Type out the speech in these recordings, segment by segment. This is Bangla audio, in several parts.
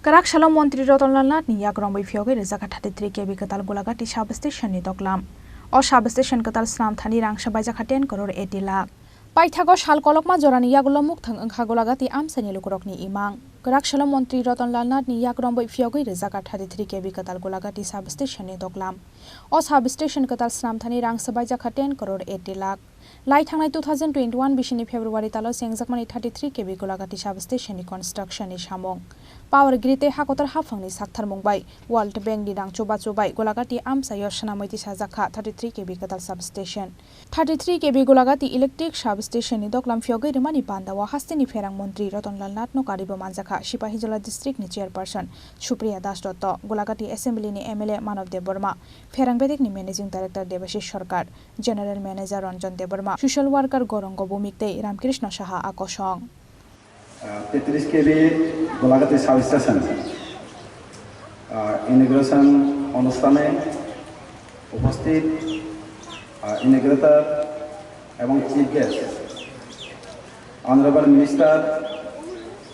Karak Shalom Mantri Ratanlal Nath ni Romwi Phiyogwi Rwjakha 33 kb Kwtal Gulaghati substation ni Duglam. O substation Kwtal snam thani rang Rwjakha 10 crore 80 lakh. Paithago shal kolokma jorani Gulaghmuk thang angkha Gulaghati amsani lukurokni imang. Karak Shalom Mantri Ratanlal Nath ni Romwi Phiyogwi Rwjakha 33 kb Kwtal Gulaghati substation ni Duglam. O substation Kwtal snam thani rang Rwjakha 10 crore 80 lakh. Lai thangnai 2021 bisini February talo sengjakmani 33 kb Gulaghati substation ni construction ni samong. Power grid e hakotar hafangni sakthar mungbai World Bank ni rang chobai Gulaghati amsayo shanamiti sajakha 33 kb Kwtal substation 33 kb Gulaghati electric substation ni Duglam Phiyogwi rimani pandawa hastini ferang Mantri Ratanlal Nath no karibo manjakha Sipahijola district ni chairperson Supriya Das Dotto Gulaghati assembly ni MLA Manav Deborma ferang bedik ni managing director Devashish Sarkar general manager Ranjan Deborma social worker Khorang Bumikte Ramkrishna Saha akosong 33 kb Gulaghati substation inauguration অনুষ্ঠানে উপস্থিত ইন্টিগ্রেটর এবং chief guest honourable minister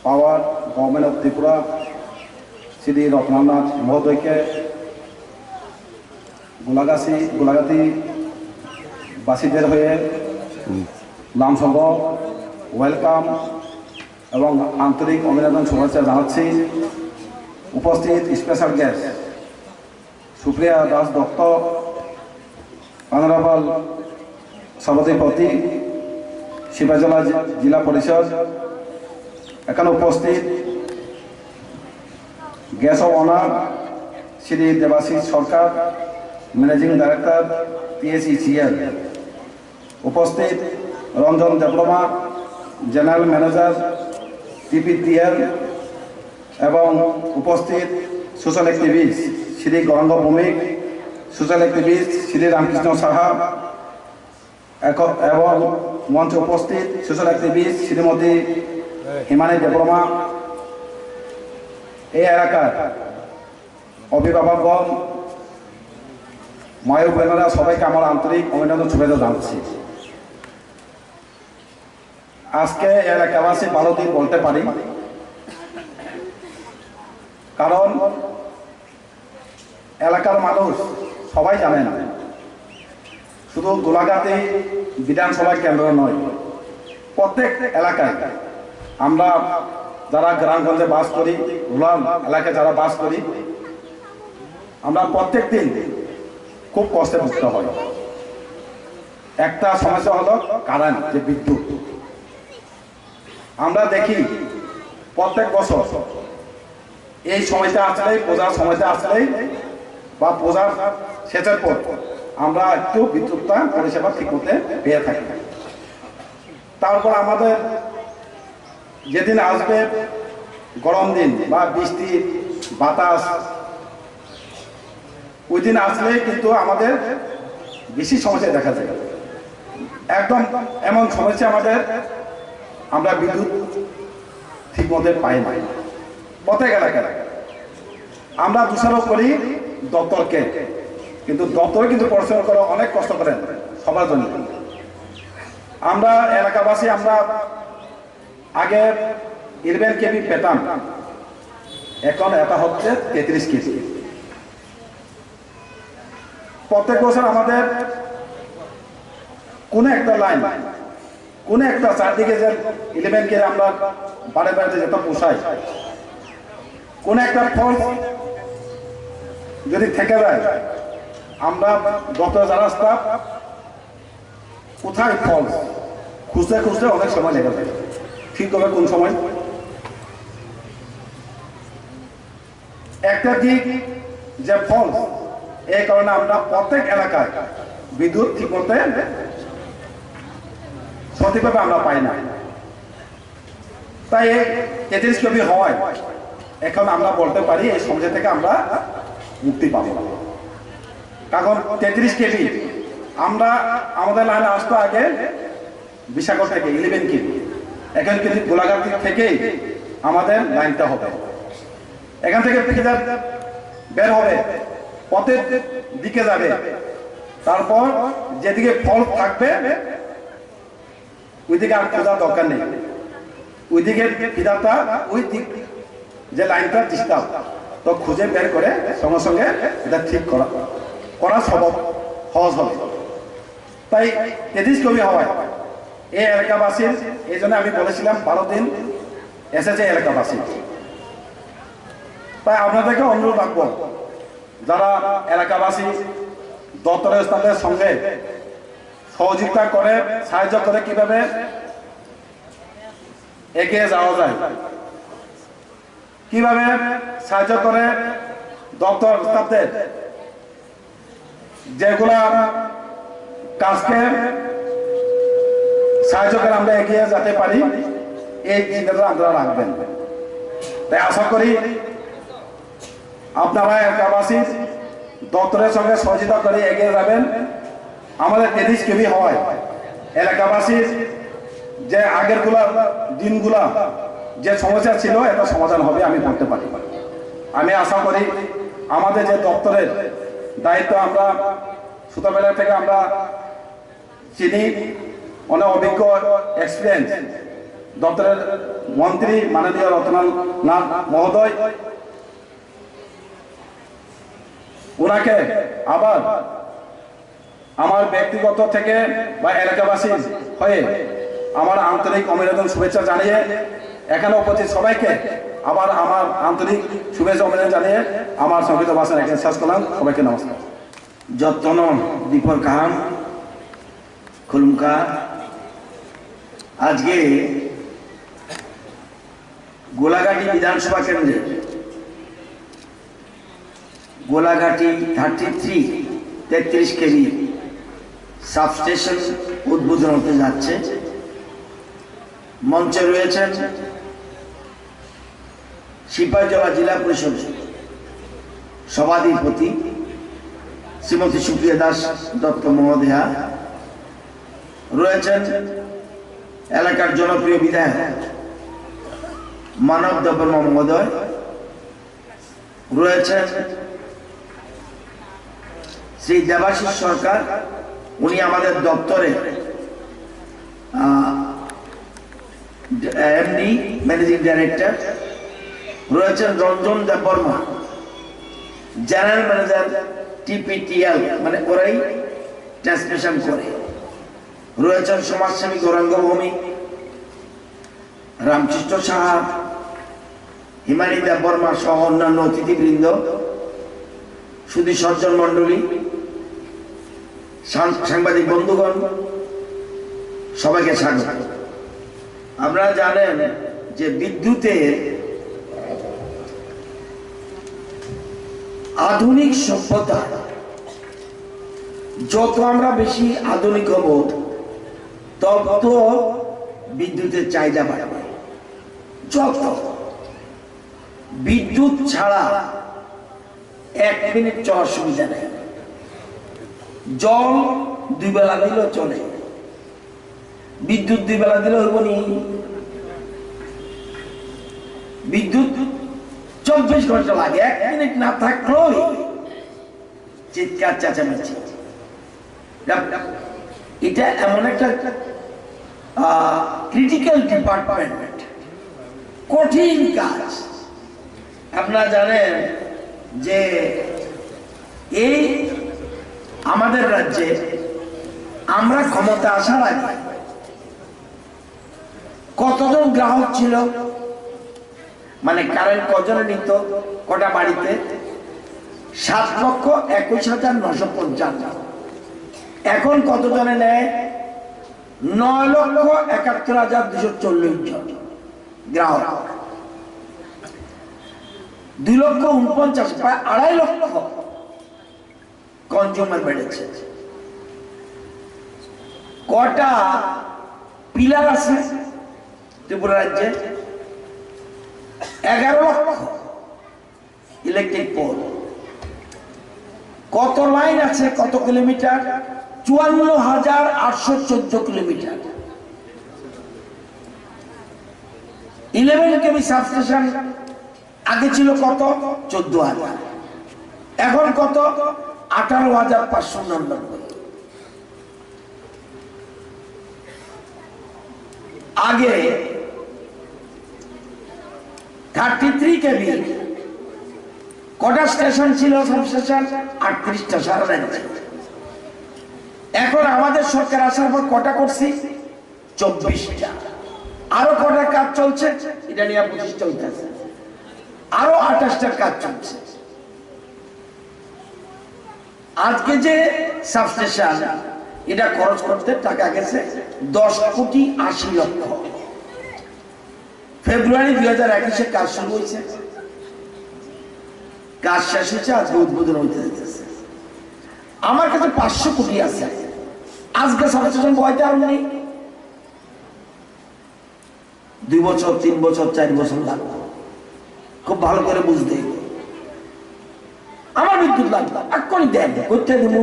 power government of Tripura Shri Ratanlal Nath মহোদয়কে গুলাঘাটি বাসীদের হয়ে লামসঙ্গ ওয়েলকাম এবং আন্তরিক অভিনন্দন শুভেচ্ছা জানাচ্ছি উপস্থিত special guest Supriya Das Dutta honourable সভাপতি শিবাজলা জেলা পরিষদ এখানে উপস্থিত guest of honour Shri Debashish Sarkar managing director PSECL উপস্থিত Ranjan Debbarma general manager TPTL এবং উপস্থিত social activist Shri Kharang Bhowmik social activist Shri Ramkrishna Saha এবং মঞ্চে উপস্থিত সোশ্যাল অ্যাক্টিভিস্ট শ্রীমতী হিমানী দেববর্মা এই এলাকার অভিভাবকগণ মায়ের বোনেরা সবাইকে আমার আন্তরিক অভিনন্দন শুভেচ্ছা জানাচ্ছি। আজকে এলাকাবাসী ভালো দিন বলতে পারি, কারণ এলাকার মানুষ সবাই জানে না, শুধু গোলাঘাটি বিধানসভা কেন্দ্র নয়, প্রত্যেক এলাকায় আমরা যারা গ্রামগঞ্জে বাস করি, রুরাল এলাকায় যারা বাস করি, আমরা প্রত্যেক দিন খুব কষ্টে ভুগতে হয়। একটা সমস্যা হলো কারেন্ট, যে বিদ্যুৎ। আমরা দেখি প্রত্যেক বছর এই সময়টা আসলেই, পূজার সময়টা আসলেই বা পূজার শেষের পর আমরা একটু বিদ্যুৎটা পরিষেবা ঠিক মতে পেয়ে থাকি। তারপর আমাদের যেদিন আসবে গরম দিন বা বৃষ্টি বাতাস, ওই দিন আসলেই কিন্তু আমাদের বেশি সমস্যা দেখা যায়। একদম এমন সমস্যা আমাদের, আমরা বিদ্যুৎ ঠিক মতো পাই না প্রত্যেক এলাকায়। আমরা দোষারোপ করি দপ্তরকে, কিন্তু দপ্তরে কিন্তু পরিশ্রম করে অনেক কষ্ট করেন সবার জন্য। আমরা এলাকাবাসী আমরা আগে 11 kb পেতাম, এখন এটা হচ্ছে 33 kb। প্রত্যেক বছর আমাদের কোন একটা লাইন, কোন একটা চারদিকে যে 11 kb আমরা বাড়ে বাড়িতে যেটা পোষাই, কোন একটা ফল যদি থেকে যায়, আমরা দপ্তর যারা স্টাফ কোথায় ফল খুঁজতে খুঁজতে অনেক সময় লেগে যায়। ঠিক হবে কোন সময় একটা দিক যে ফল, এই কারণে আমরা প্রত্যেক এলাকায় বিদ্যুৎ ঠিক মতে সঠিকভাবে আমরা পাই না। তাই 33 kb হওয়ায় এখন আমরা বলতে পারি এই সমস্যা থেকে আমরা মুক্তি পাবো। কারণ 33 kb আমরা আমাদের লাইনে আসতো আগে বিশাখা থেকে 11 kb, এখন কিন্তু গোলাঘাটি থেকেই আমাদের লাইনটা হবে। এখান থেকে বের হবে, পথের দিকে যাবে, তারপর যেদিকে ফল থাকবে ওইদিকে আর খোঁজার দরকার নেই, ওইদিকে ফিদাটা ওই দিক যে লাইনটা ডিস্টার্ব, তো খুঁজে বের করে সঙ্গে সঙ্গে এটা ঠিক করা সহজ হবে। তাই তেদিস কবি হওয়ায় এই এলাকাবাসীর, এই জন্য আমি বলেছিলাম 12 দিন এসেছে এলাকাবাসী। তাই আপনাদেরকে অনুরোধ রাখবো, যারা এলাকাবাসী দপ্তরের স্থানের সঙ্গে সহযোগিতা করে, সাহায্য করে কিভাবে এগিয়ে যাওয়া যায়, কিভাবে সাহায্য করে দপ্তর স্টাফদের যেগুলা কাজকে সাহায্য করে আমরা এগিয়ে যেতে পারি, এই চিন্তাটা আপনারা রাখবেন। তাই আশা করি আপনারা এলাকাবাসী দপ্তরের সঙ্গে সহযোগিতা করে এগিয়ে যাবেন। আমাদের তেদিস কেবি হয় এলাকাবাসীর যে আগের দিনগুলা যে সমস্যা ছিল, এটা সমাধান হবে আমি বলতে পারি। আমি আশা করি আমাদের যে দপ্তরের দায়িত্ব, আমরা ছোটবেলা থেকে আমরা চিনি, অনেক অভিজ্ঞ এক্সপিরিয়েন্স দপ্তরের মন্ত্রী মাননীয় রতনলাল নাথ মহোদয়, ওনাকে আবার আমার ব্যক্তিগত থেকে বা এলাকাবাসী হয়ে আমার আন্তরিক অভিনন্দন শুভেচ্ছা জানিয়ে, এখানে উপস্থিত সবাইকে আবার আমার আন্তরিক শুভেচ্ছা অভিনন্দন জানিয়ে আমার সংক্ষিপ্ত ভাষণ এখানে শেষ করলাম। সবাইকে নমস্কার। যত্ন দীপর কাহাম খুলুমকা। আজকে গোলাঘাটি বিধানসভা কেন্দ্রে গোলাঘাটি 33 কেবি সাবস্টেশন উদ্বোধন হতে যাচ্ছে। মঞ্চে রয়েছেন সিপাহীজলা জেলা পরিষদ সভাধিপতি শ্রীমতী সুপ্রিয়া দাস দত্ত মহোদয়া, রয়েছেন এলাকার জনপ্রিয় বিধায়ক মানব দেববর্মা মহোদয়, রয়েছেন শ্রী দেবাশিস সরকার, উনি আমাদের দপ্তরে এমডি ম্যানেজিং ডাইরেক্টর, রয়েছেন রঞ্জন দেববর্মা জেনারেল ম্যানেজার টিপিটিএল, মানে ওরাই ট্রান্সমিশন করে, রয়েছেন সমাজসেবী গৌরাঙ্গ ভৌমিক, রামকৃষ্ণ সাহা, হিমানী দেববর্মা সহ অন্যান্য অতিথিবৃন্দ, সুধী সজ্জন মন্ডলী, সাংবাদিক বন্ধুগণ, সবাইকে স্বাগত। আপনারা জানেন যে বিদ্যুতের আধুনিক সভ্যতা, যত আমরা বেশি আধুনিক হব তত বিদ্যুতের চাহিদা বাড়বে। যত বিদ্যুৎ ছাড়া 1 মিনিট চলার সুবিধা নেই। জল 2 বেলা দিলেও চলে, বিদ্যুৎ 2 বেলা দিলে হইব নি? বিদ্যুৎ 24 ঘন্টা লাগে, 1 মিনিট না থাকলেও চিৎকার চেঁচামেচি। এটা এমন একটা ক্রিটিক্যাল ডিপার্টমেন্ট, কঠিন কাজ। আপনারা জানেন যে এই আমাদের রাজ্যে আমরা ক্ষমতা আসার আগে কতজন গ্রাহক ছিল, মানে কারেন্ট কজনে নিত কটা বাড়িতে? 7,21,955। এখন কতজনে নেয়? 9,71,240 জন গ্রাহক। 2,49,000, প্রায় 2.5 লক্ষ কনজিউমার বেড়েছে। কটা পিলার আছে ত্রিপুরা রাজ্যে? 11 লক্ষ ইলেকট্রিক পোল। কত লাইন আছে? কত কিলোমিটার? 54,814 কিলোমিটার। 11 কেবি সাবস্টেশন আগে ছিল কত? 14,000। এখন কত? 18,599। আগে 33 কেবি। কটা স্টেশন ছিল? সাবস্টেশন 38টা সারা রাজ্যে। এখন আমাদের সরকার আসার পর কটা করছি? 24টা। আরো কটা কাজ চলছে? এটা নিয়ে 25 চলতেছে। আরো 28টার কাজ চলছে। আজকে যে সাবস্টেশন, এটা খরচ করতে টাকা গেছে 10,80,00,000। ফেব্রুয়ারি 2021-এ কাজ শুরু হয়েছে, কাজ শেষ হয়েছে, আজকে উদ্বোধন হইতে যাচ্ছে। আমার কাছে 500 কোটি আছে। আজকে সাবস্টেশন বইতে আর নেই। 2 বছর, 3 বছর, 4 বছর লাগবে। খুব ভালো করে বুঝতে হবে। আমার বিদ্যুৎ লাগবে, এক্ষুনি দেন, করতে দেবো।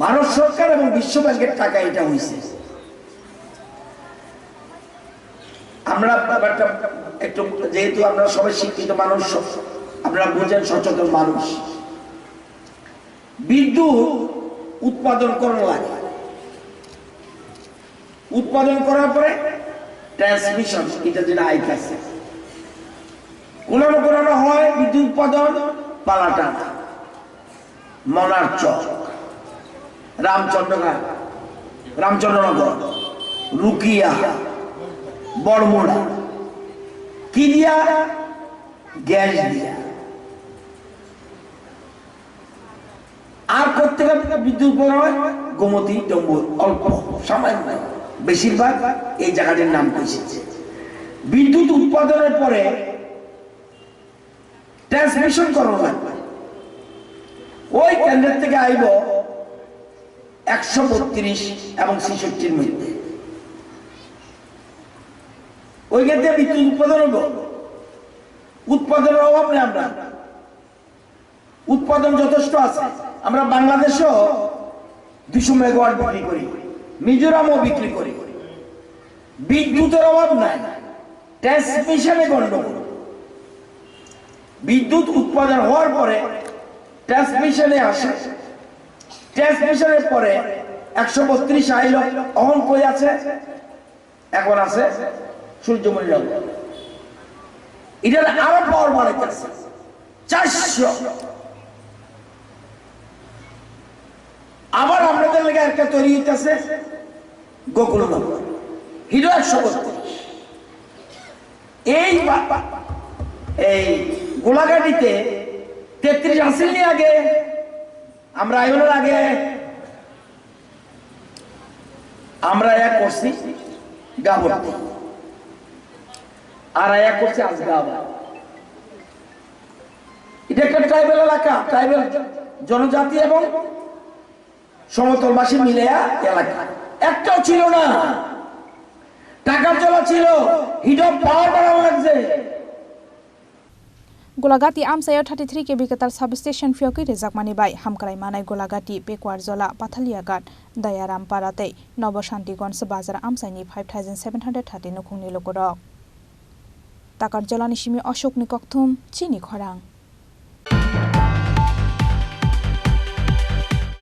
ভারত সরকার এবং বিশ্ব ব্যাংকের টাকা এটা হয়েছে। আমরা ব্যাপারটা একটু, যেহেতু আমরা সবাই শিক্ষিত মানুষ, আপনারা বুঝেন, সচেতন মানুষ, বিদ্যুৎ উৎপাদন করা লাগে। উৎপাদন করার পরে ট্রান্সমিশন, এটা যেটা আইতেছে, কোলানো হয়। বিদ্যুৎ উৎপাদন পালাটানা, মনার চক, রামচন্দ্রনগর, রুকিয়া, বড়মুড়া, কি দিয়া? গ্যাস দিয়া। আর করতে বিদ্যুৎ উৎপাদন হয় গোমতী, ডম্বু, অল্প সামান্য, বেশিরভাগ এই জায়গাটির নাম এসেছে। বিদ্যুৎ উৎপাদনের পরে ট্রান্সমিশন করা লাগবে। ওই কেন্দ্রের থেকে আইব 132 এবং 66-র মধ্যে। ওই ক্ষেত্রে বিদ্যুৎ উৎপাদন হইব। উৎপাদনের অভাব নেই। আমরা উৎপাদন যথেষ্ট আছে। আমরা বাংলাদেশও 200 মেগাওয়াট বিক্রি করি, মিজোরামও বিক্রি করি। বিদ্যুতের অভাব নাই, ট্রান্সমিশনে গন্ডগোল। বিদ্যুৎ উৎপাদন হওয়ার পরে ট্রান্সমিশনে আসে, ট্রান্সমিশনের পরে 132 আইল, অহন কই আছে? এখন আছে সূর্যমণি নগর। এটা আরো পাওয়ার বাড়াইতেছে 400। আবার আপনাদের লেগে একটা তৈরি হইতেছে গোকুলনগর, হিরো 132। এই গোলাঘাটিতে 33 আসেননি আগে, আমরা আইনের আগে আমরা এক করছি গাবর্তি, আর এক করছি আজগাবা। এটা একটা ট্রাইবেল এলাকা, ট্রাইবেল জনজাতি এবং সমতলবাসী মিলে এলাকা। একটাও ছিল না, টাকা চলা ছিল, হিডপ পাওয়ার বাড়ানো লাগছে। Gulaghati amsayo 33 kb Kwtal substation Phiyogwi Rwjakmani bai hamkrai manai Gulaghati Pekwar Jola Pathaliagat Dayaram Parate Noboshantigonj bazar amsaini 5730 nukhungni lokorok Takar Jolani simi Ashok ni kokthum Chini Khorang